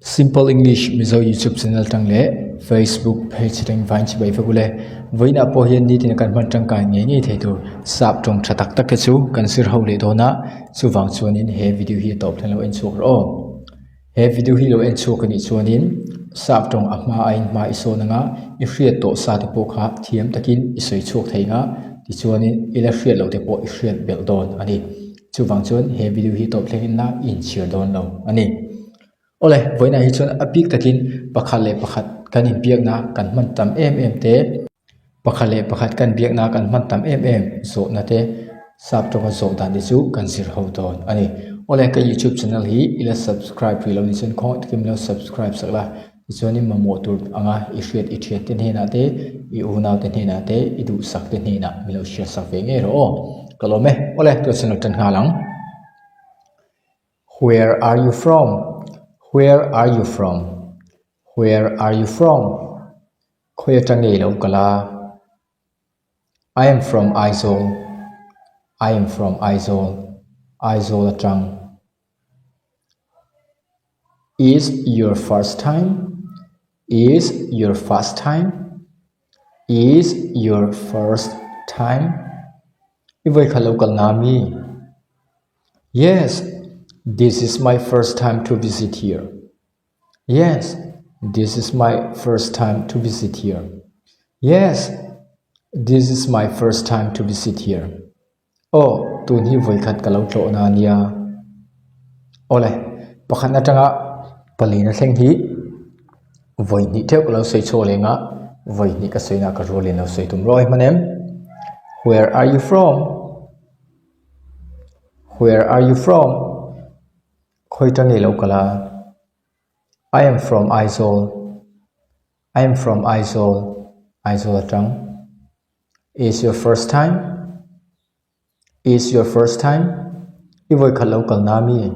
Simple English mizo YouTube channel tangle Facebook page ring vine chi bai fagule voina po hian ni tin kan man tangkai nge nge theitur sap tong thatak tak chu kan sir hole dona chuwang chuanin he video hi top thalo en chuk ro he video hi lo en chuk ani chuanin sap tong ama ain ma iso nanga I hriat to sa te po kha thiam takin isoi chuk theinga ti chuanin ila hriat lo te po I hriat bel don ani chuwang chuan he video hi top thlengin na in share don lo ani Ole voina hi chon apik takin pakhale pakhat kanin biakna kan man tam em te pakhale pakhat kan biakna kan man tam em so na te sap to ka so dan di chu kan sir ho ton ani ole ka YouTube channel hi ila subscribe ri lo ni chen kho takim lo subscribe sakla choni mamo tur anga I hriat I thiat te hena te I una te hena te I du sak te hena milo share sak ve nge ro kalome ole to channel tan halang Where are you from? Where are you from? Where are you from? Khoya tangi lo kala. I am from Aizawl. I am from Aizawl. Aizawl atang. Is your first time? Is your first time? Is your first time? Ivai khalo kal nami. Yes. This is my first time to visit here. Yes, this is my first time to visit here. Yes, this is my first time to visit here. Oh, tun hi voi khat kalau tlo na nia. Ole, pakhat na tanga pali na thleng hi voi ni theu kalau sei cho lenga voi ni ka soina ka rolin lo sei tum roi manem. Where are you from? Where are you from? Khoi tangi lo kala. I am from Aizawl. I am from Aizawl. Aizawl atang. Is your first time? Is your first time? Ivoi khalo kal nami.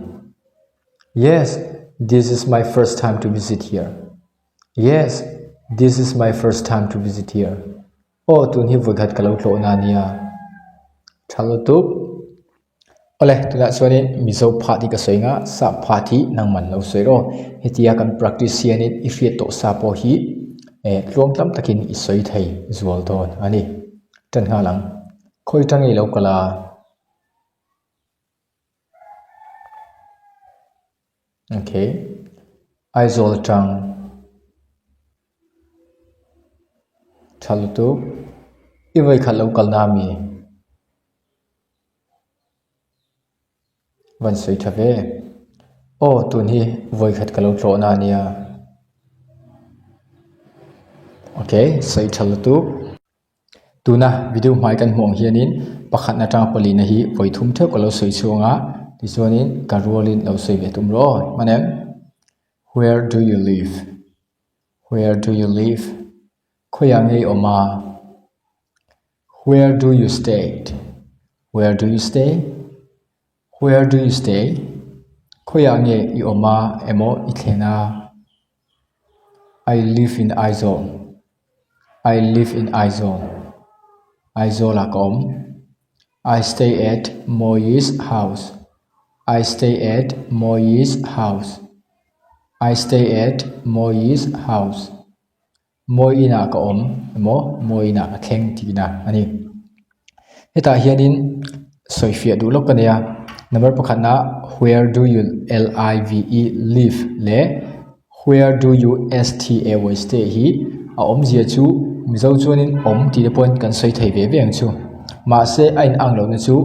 Yes, this is my first time to visit here. Yes, this is my first time to visit here. Oh, tun hi voi khat kalau tlo na nia. Thalo tup. Ole tuna chuani mizo phati ka soinga sa phati nangman lo soiro hetia kan practice hianin I hriat to sa po hi tlom tlam takin I soi thei zual don ani tan nga lang khoi tangi lo kala okay Aizawl tang thalutu Ivai khalo kal nami Van soi thave oh tun hi voi khat kalau tlo na nia okay sei thal tu tuna video mai kan mong hianin pakhat na tang pali na hi voi thum theu kalau soi chunga ti chuanin karolin lo soi ve tum ro manem Where do you live? Where do you live? Khoya ngei oma Where do you stay? Where do you stay? Where do you stay? Khoya nge I oma emo ithena I live in Aizawl. I live in Aizawl. Aizawl akom. I stay at Moi's house. I stay at Moi's house. I stay at Moi's house. Moina akom emo Moina atheng tina ani heta hianin soifia du lokania number pakhana where do you live live le where do you stay stay hi a om zia chu mizo chuanin om ti de point kan soi thei ve veng chu ma se ain ang lo na chu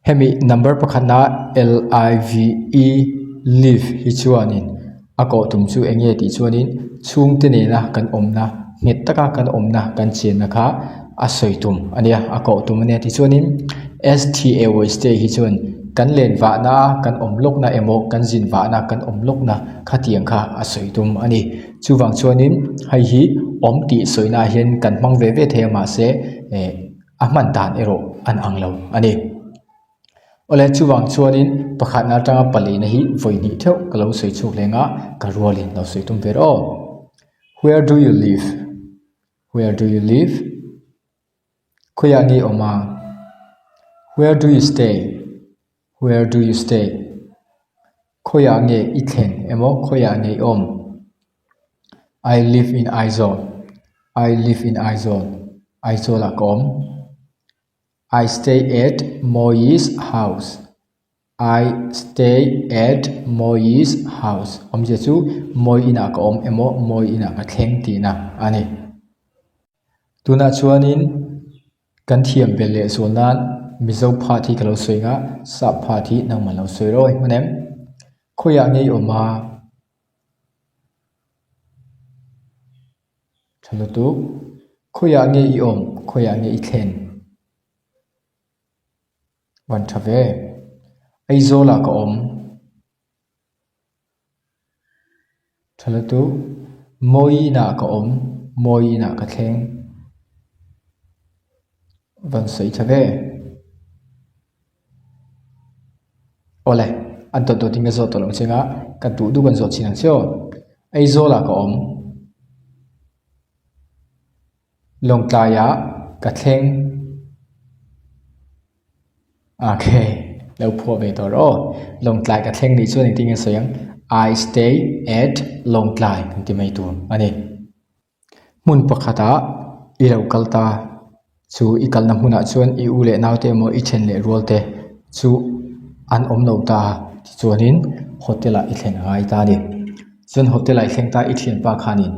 hemi number pakhana live hi chuanin ako tum chu enge ti chuanin chung te ne na kan om na nget taka kan om na kan chen na kha a soi tum ania ako tum ne ti chuanin stay hi chuan kan len wa na kan om lok na emo kan jin wa na kan om lok na khatiang kha a soi tum ani chuwang chuanin hai hi om ti soina hian kan mang ve ve the ma se a man dan ero an anglo ani ole chuwang chuanin pakhat na tanga pali na hi voi ni theu kalo soi chuk lenga karolin lo soi tum vero Where do you live? Where do you live? Khoya ngi oma Where do you stay? Where do you stay? khoya nge ithen emo khoya nge om I live in Aizawl I live in Aizawl Aizawl là kom I stay at Moi's house I stay at Moi's house om je chu moi ina ka om emo moi ina ka thleng ti na ani tuna chuanin kan thiam bel le zonan mizo phathi kalo soinga sa phathi nang malo soi roi manem khoya ngei oma thalotu khoya ngei I om khoya ngei I thlen wan thave Aizawl ka om thalotu moi na ka om moi na ka thleng van sei thave ole anto to tinga zo to long chenga ka tu du kan zo chinang cho Aizawl ka om long tlaya ka thleng okay lo pho ve to ro long tlai ka thleng ni chuan tinga soyang I stay at long tlai ti mai tu ani mun pakhata I lo kalta chu I kalna huna chuan I u le naute mo I chen le rolte chu an om no ta chuanin hotela I thlen ngai ta ni chuan hotela I thleng ta I thian pa khanin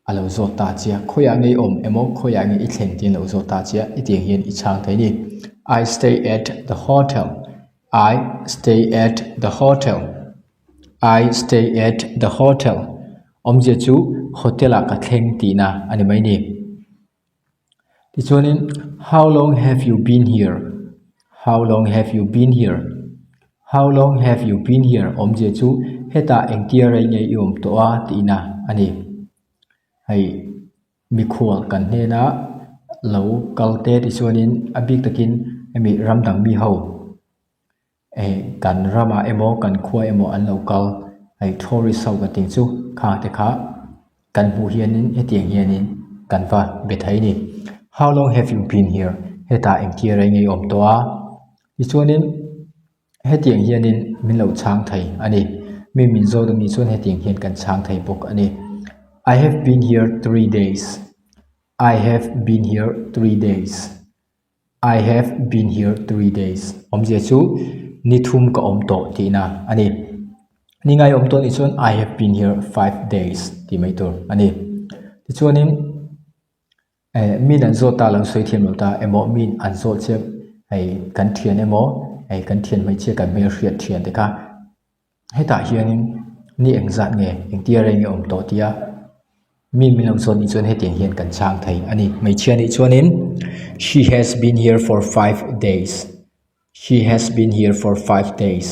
alo zo ta chia khoya ngei om emo khoya ngei I thleng tin lo zo ta chia I tiang hian I chang thei ni I stay at the hotel I stay at the hotel I stay at the hotel om je chu hotela ka thleng ti na ani mai ni ti chuanin how long have you been here how long have you been here how long have you been here om je chu heta engtia rai ngei om to a ti na ani hay mi khual kan hne na lo kalte ti chuanin abik takin emi ramdang mi ho kan rama emo kan khua emo an local ai tourist ho ka ting chu kha te kha kan hu hianin etiang hianin kan va bethai ni how long have you been here heta engtia rai ngei om to a ti chuanin hetiang hianin min lo chang thai ani mi min zo dang ni chuan hetiang hian kan chang thai bok ani I have been here 3 days I have been here 3 days I have been here 3 days om je chu ni thum ka om to ti na ani ni ngai om to ni chuan I have been here 5 days ti mai tur ani ti chuanin min an zo ta lang soi thiam lo ta emo min an zo che ai kan thian emo ai kan thian mai che kan mer hriat thian te ka heta hianin ni engzat nge engtia rai nge om to tia min long zon ni chuan hetiang hian kan chang thai ani mai chian ni chuanin she has been here for 5 days she has been here for 5 days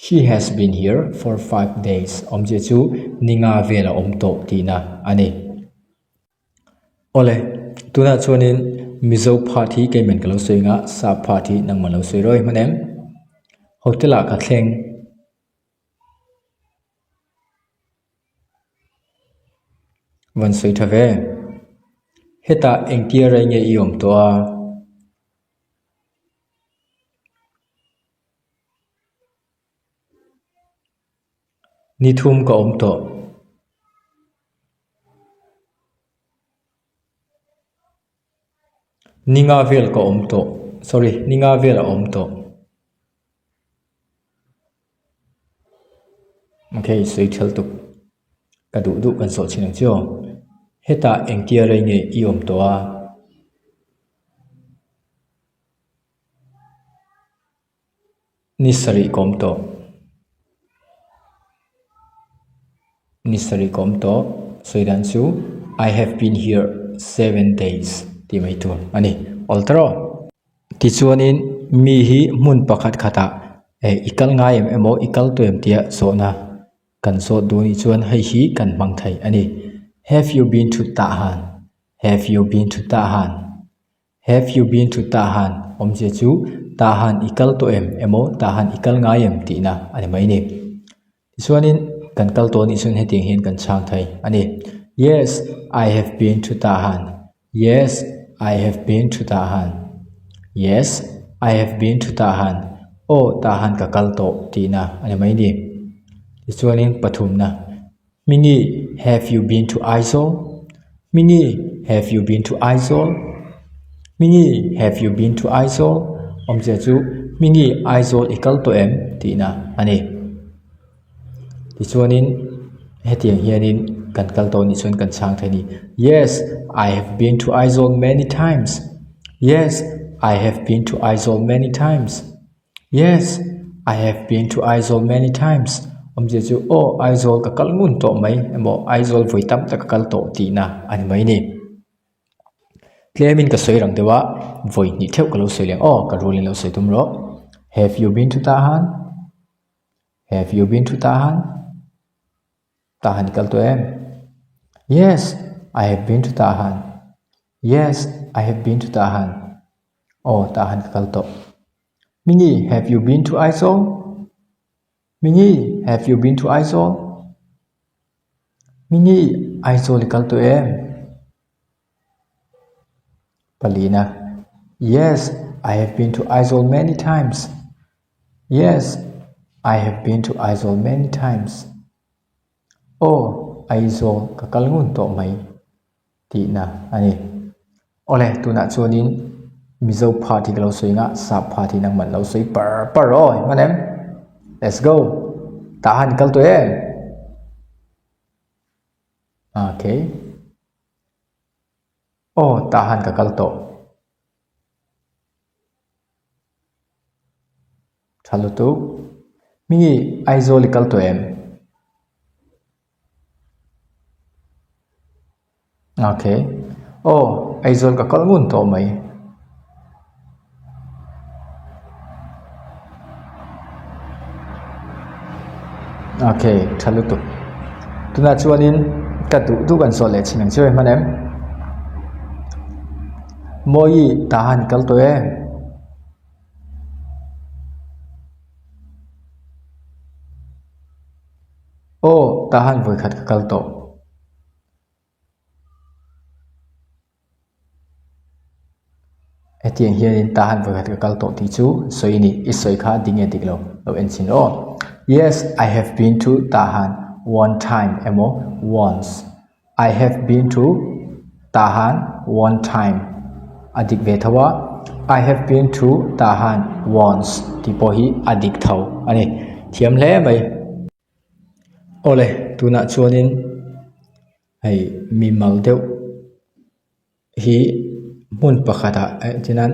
she has been here for 5 days om je chu ninga vela om to tina ani ole tuna chuanin mizo phathi kemen kalo soinga sa phathi nang malo soi roi manem hotela ka thleng van soi thave heta engtia rai nge I om to a ni thum ka om to ninga vel ka om to sorry ninga vel a om to okay soi thal tu ka du du kan so chinang cho heta engtia rai nge I om to a nisari kom to nisari kom to soidan chu I have been here 7 days ti mai tu ani altro ti chuanin mi hi mun pakhat khata ikal ngai emo ikal toem tia so na kan so du ni chuan hei hi kan mang thai ani have you been to Tahan have you been to Tahan have you been to Tahan om je chu Tahan ikal toem emo Tahan ikal ngai ti na ani mai ni ti chuanin kan kal to ni chuan heting hin kan chang thai ani yes I have been to Tahan yes I have been to Tahan yes I have been to Tahan o tahan ka kalto tina ani mai ni chuanin pathum na mingi have you been to Aizawl mingi have you been to Aizawl mingi have you been to Aizawl omje chu mingi Aizawl ikalto em tina ani chuanin hetiang hianin kan kalto ni chuan kan chang thani yes I have been to Aizawl many times yes I have been to Aizawl many times yes I have been to Aizawl many times omje chu o Aizawl ka kalngun to mai emo Aizawl voitam ta ka kal to ti na ani mai ni claimin ka soirang dewa voi ni theu ka lo soileng o ka rolin lo soitum ro have you been to Tahan have you been to Tahan Tahan kal to em yes I have been to Tahan yes I have been to Tahan o Tahan ka kal to mingi have you been to Aizawl mingi have you been to Aizawl mingi Aizawl kal to em palina yes I have been to Aizawl many times yes I have been to Aizawl many times o Aizawl ka kalngun to mai ti na ani ole tuna chuanin mizo party ka lo soinga sa party nang man lo soi par oi manem let's go Tahan kal to em okay o Tahan ka kal to chalu tu mingi Aizawl kal to em okay o Aizawl ka kalngun to mai okay chalu tu tuna chuanin ka tu kan so le chinang choi manem moi Tahan kal to em o Tahan voi khat ka kal to etiang hianin Tahan voi khat ka kal to ti chu soini isoi kha dinge diklo lo en chin o yes I have been to Tahan one time emo once I have been to Tahan one time adik ve thawa I have been to Tahan once ti po hi adik thau ani thiam hle mai ole tuna chuanin ai mi mal deuh hi mun pakhata chinan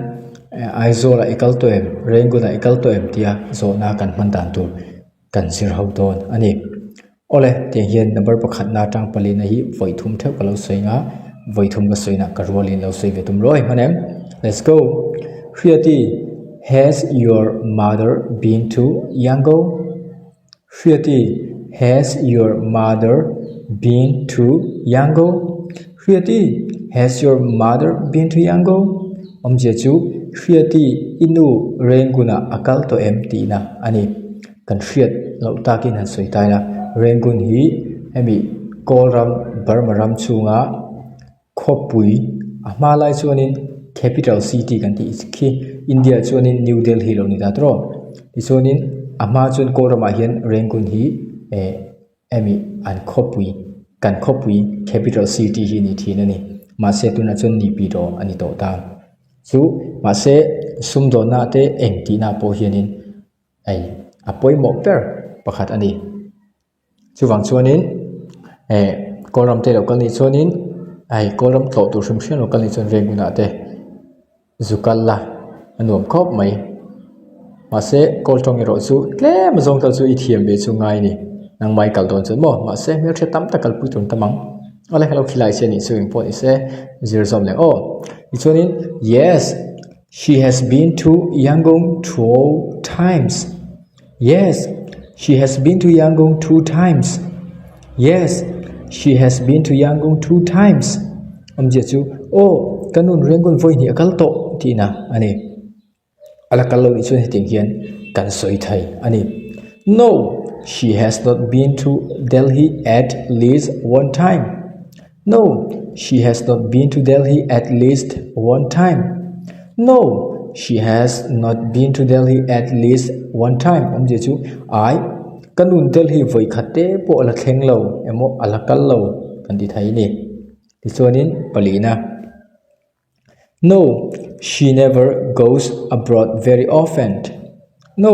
Aizawl ikal to em Rangoon ikal to em tia zo na kan man dan tu kan sir ho don ani ole te hian number pakhat na tang palina hi voithum theu ka lo soinga voithum ka soina ka rolin lo soi ve tum roi manem let's go Khriati has your mother been to Yangon Khriati has your mother been to Yangon Khriati has your mother been to Yangon omje chu Khriati inu Rangoon akal to em ti na ani kan hriat lo takin han soi tai na Rangoon hi hemi kolram barmaram chunga khopui amalai chuanin capital city kan ti khi India chuanin New Delhi lo ni da tro ti chuanin ama chun kolrama hian Rangoon hi emi an khopui kan khopui capital city hi ni thina ni ma se tuna chun ni pi ro ani to ta chu ma se sumdo na te engti na po hianin ai apoi mo per pakhat ani chuwang chuanin kolram te lokal ni chuanin ai kolram to tu hrim hrian lokal ni chuan Rangoon te zukalla anuam khop mai ma se koltong ro chu tlem zong tal chu I thiam be chu ngai ni nang mai kal don chun mo ma se mer the tam takal pu tun tamang ole hello khilai se ni swing point se zir zom le o chuanin yes she has been to Yangon 2 times yes she has been to Yangon 2 times yes she has been to Yangon 2 times omje chu o kanun Rangoon voi ni akal to tina ani ala kallo ni chun heting hian kan soi thai ani no she has not been to Delhi at least one time no she has not been to Delhi at least one time no she has not been to Delhi at least one time je chu ai kanun Delhi voi khate po ala thleng lo emo ala kal lo kan ti thai ni ti chuanin palina no she never goes abroad very often no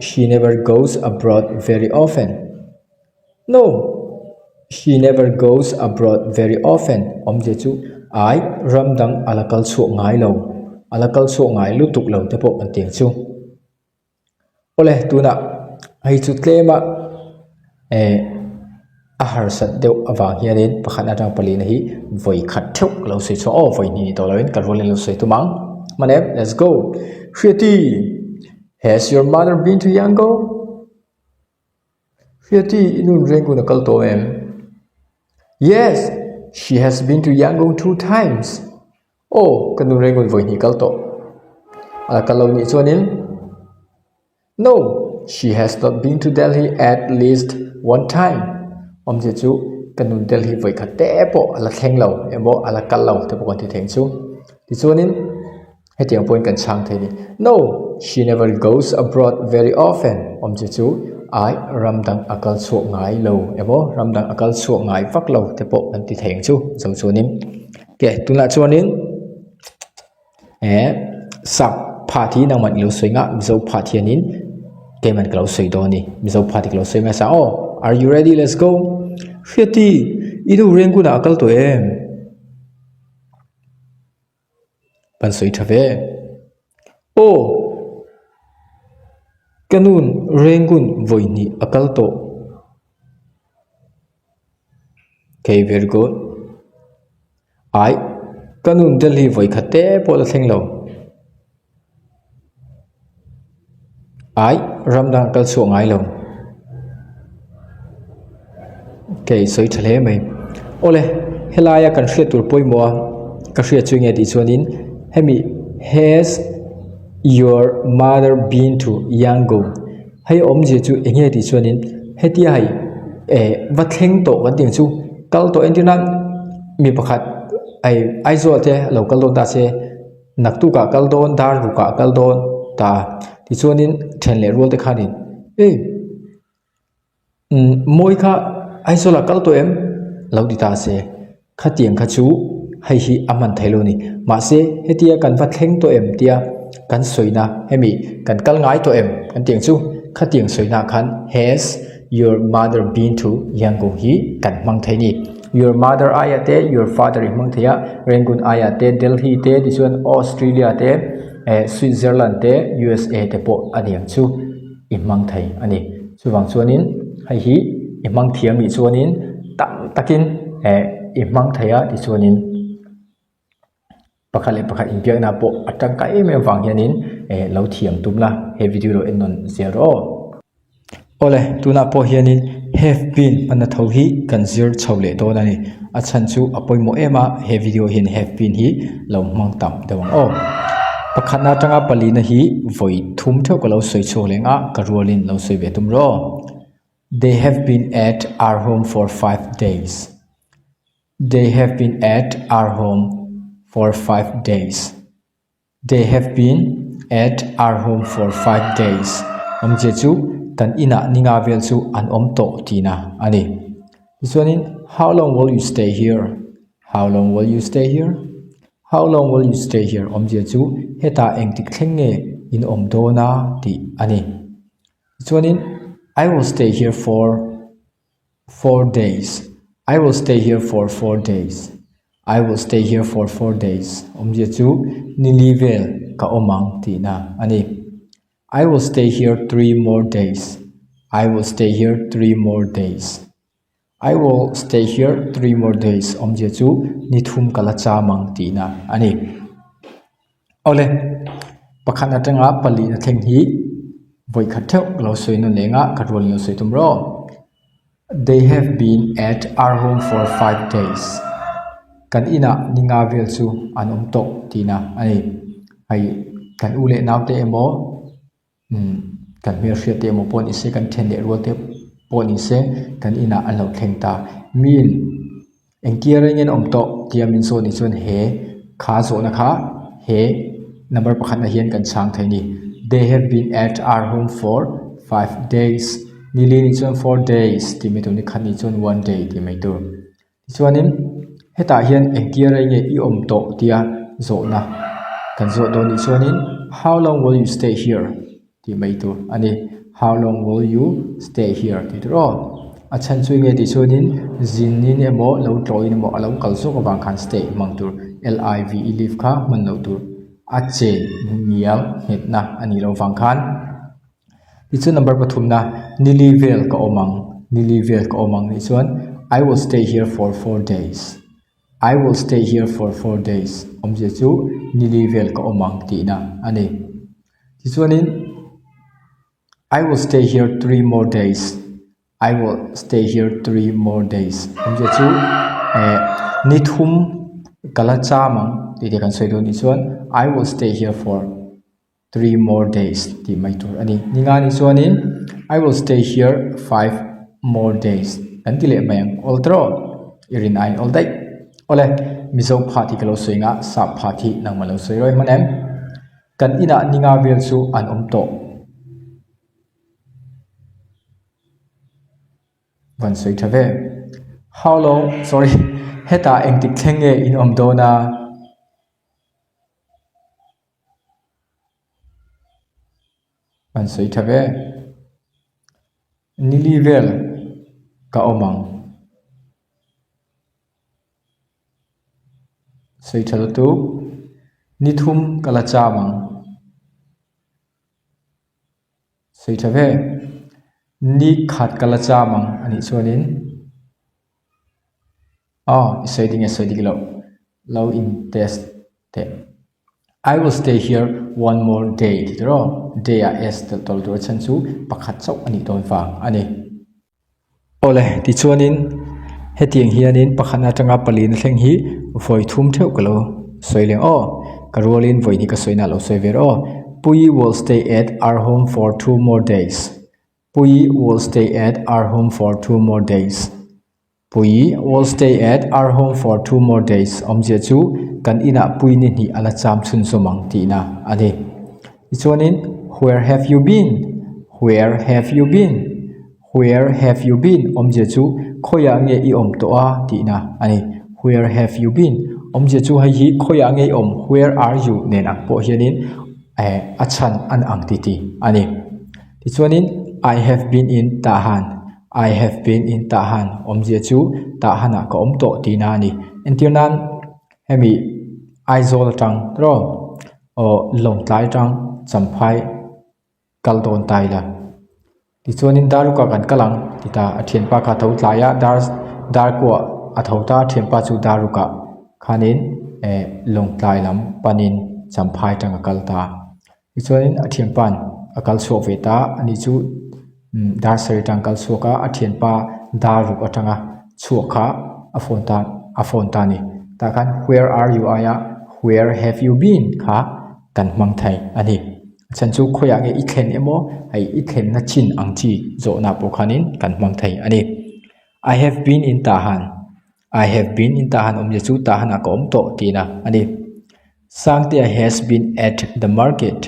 she never goes abroad very often no she never goes abroad very often je chu ai ramdang alakal chu ngai lo alakal chu ngai lu tuk lo te po an tiang chu ole tuna ai chu tlema a har sat deuh awang hianin pakhat atang palina hi voi khat theuh lo sei chu o voi ni to loin ka rolin lo sei tu mang manem let's go Shweti has your mother been to Yangon Shweti inun rengu na kal to em yes she has been to Yangon 2 times oh kanun rengu voi ni kal to ala kalau ni chuanin no she has not been to Delhi at least one time je chu kanun Delhi voi khate po ala thleng lo emo ala kal lo te po kan ti theng chu ti chuanin hetiang point kan chang thei ni no she never goes abroad very often je chu ai ramdang akal chu ngai lo emo ramdang akal chu ngai vak lo te po kan ti theng chu zo chuanin ke tuna chuanin sap phathi nang man lo soinga zo phathianin keman klo soi do ni mizo phathi klo soi ma sa oh are you ready let's go Shweti idu rengu na akal to em pan soi thave oh kanun rengun voini akal to okay very good ai kanun Delhi voi khate pol thleng lo ai ramdang kal chu ngai lo okay soi thale mai ole helaya kan hriat tur poimo ka hriat chu nge ti chuanin hemi has your mother been to Yangon hay je chu enge ti chuanin hetia hai va thleng to kan ting chu kal to entina mi pakhat ai zo te local don ta se naktu ka kal don dar ru ka kal don ta ti chuanin thenle rol te khanin moi kha ai zo la kal to em lo di ta se khatiang kha chu hay hi aman thailo ni ma se hetia kan va thleng to em tia kan soina hemi kan kal ngai to em kan tiang chu khatiang soina khan has your mother been to Yangon hi kan mang thai ni your mother ayate your father mang thaya rengun ayate Delhi te disuan Australia te Switzerland te USA te po aniang chu imang thai ani chuwang chuanin hay hi imang thiam mi chuanin tam takin imang thaya ti chuanin pakhale pakha impiak na po atang ka em wang hianin lo thiam tumla he video ro enon zero ole tuna po hianin have been mana tho hi kan zir chhole do na ni achan chu apoi mo ema he video hin have been hi lo mang tam dewang o pakhana tanga pali na hi voi thum theu ko lo soi cholenga ka rolin lo soi ve tum ro they have been at our home for 5 days they have been at our home for 5 days they have been at our home for 5 days je chu tan ina ninga vel chu an to tina ani chuanin how long will you stay here how long will you stay here how long will you stay here je chu heta engtik thlenge in do na ti ani chuanin I will stay here for 4 days I will stay here for 4 days I will stay here for 4 days je chu nilivel ka omang tina ani I will stay here 3 more days I will stay here 3 more days I will stay here 3 more days je chu nithum kala cha mang tina ani ole pakhana tanga pali na theng hi voi khatheu lo soi no lenga kharol no soi tumro they have been at our home for 5 days kan ina ninga vel chu anom to tina ani ai kan ule naute emo kan mer hria te mo pon ise kan thende ro te pon ise kan ina alo thlengta min engkiaring en omto tiamin so ni chun he kha zo na kha he number pakhat na hian kan chang thai ni they have been at our home for 5 days nili ni chuan 4 days ti mai tur ni khan ni chuan 1 day ti mai tur chuanin heta hian engkia rai nge I om to tia zo na kan zo do ni chuanin how long will you stay here ti mai tur ani how long will you stay here ti tur a chan chui nge ti chuanin zin ni ne mo lo tloi ni mo alo kal zo ka bang khan stay mang tur live live kha man lo tur a che nial het na ani lo wang khan ti chu number pathum na nilivel ka omang ni chuan I will stay here for 4 days I will stay here for 4 days omje chu nilivel ka omang ti na ani ti chuanin I will stay here 3 more days I will stay here 3 more days omje chu nithum kala chamang ti de kan soi do ni chuan I will stay here for 3 more days ti mai tur ani ninga ni chuanin I will stay here 5 more days kan ti le mayang oltro irin ai all day ole mizo phathi kalo soinga sa phathi nang malo soi roi manem kan ina ninga bel chu an to van soi thave how long sorry heta engtik thlenge in do na van soi thave nilivel ka omang soi thalo tu nithum kala chamang soi thave ni khat kala chamang ani chuanin soi ding lo in test te I will stay here 1 more day tiro day a s tol tur chan chu pakhat chau ani ton fa ani ole ti chuanin hetiang hianin pakhana tanga palin thleng hi voi thum theu kalo soileng karolin voi ni ka soina lo soiver Pui will stay at our home for 2 more days Pui will stay at our home for 2 more days Pui will stay at our home for 2 more days omje chu kan ina pui ni ni ala cham chun somang ti na ani chuanin where have you been where have you been where have you been omje chu khoya nge I om to a ti na ani where have you been omje chu hai hi khoya nge where are you ne na po hianin achan an ang ti ani ti chuanin I have been in Tahan I have been in Tahan omje chu Tahana ka om to ti na ni entianan hemi aizol tang ro long tlai tang champhai kaldon tai la ti chuanin daruka kan kalang ti ta athian pa kha tho tlaya dar ko athota thian pa chu daruka khanin long tlai lam panin champhai tang kalta ti chuanin athian pan akal so veta ani chu dar sari tang kal soka athian pa daruk atanga chuakha afon ta ni ta kan where are you aya where have you been kha kan mang thai ani chan chu khoya nge I thlen emo ai I thlen na chin ang chi zo na po khanin kan mang thai ani I have been in Tahan I have been in Tahan omje chu Tahana ko om to tina ani Sangtia has been at the market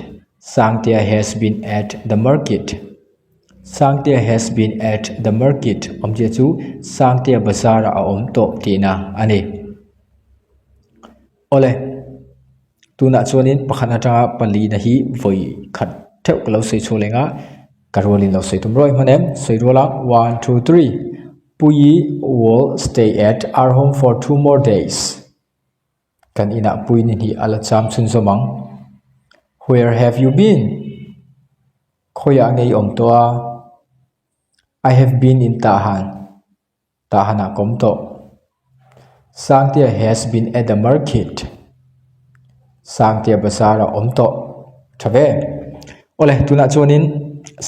Sangtia has been at the market Sangtia has been at the market omje chu Sangtia bazara a om to tina ani ole tuna chuanin pakhana tanga pali na hi voi khat theu kalo sei cholenga karolin lo sei tumroi manem soirola 1 2 3 Pui will stay at our home for 2 more days kan ina pui ni hi ala cham chun zomang where have you been khoya ngei om to I have been in Tahana kom to Sangtia has been at the market Sangtia basara om to thave ole tuna chuanin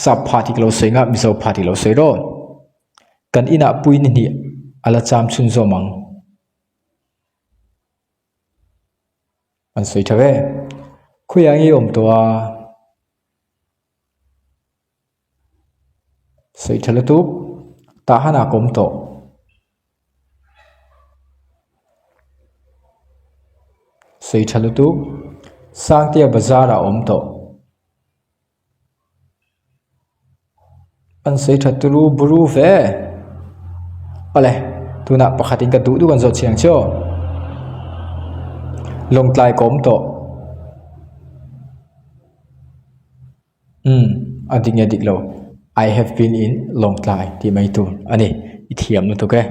sap phathi klo soinga miso phathi lo soiro kan ina pui ni ni ala cham chun zomang an soi thave khoya nge om to soi thalatu Tahana kom to soi thalutu sang tia bazar a om to an sei thaturu buru ve ale tuna pakhatin ka du kan zo chiang cho long tlai kom to ading edik lo I have been in long tlai ti mai tu ani ithiam nu to ke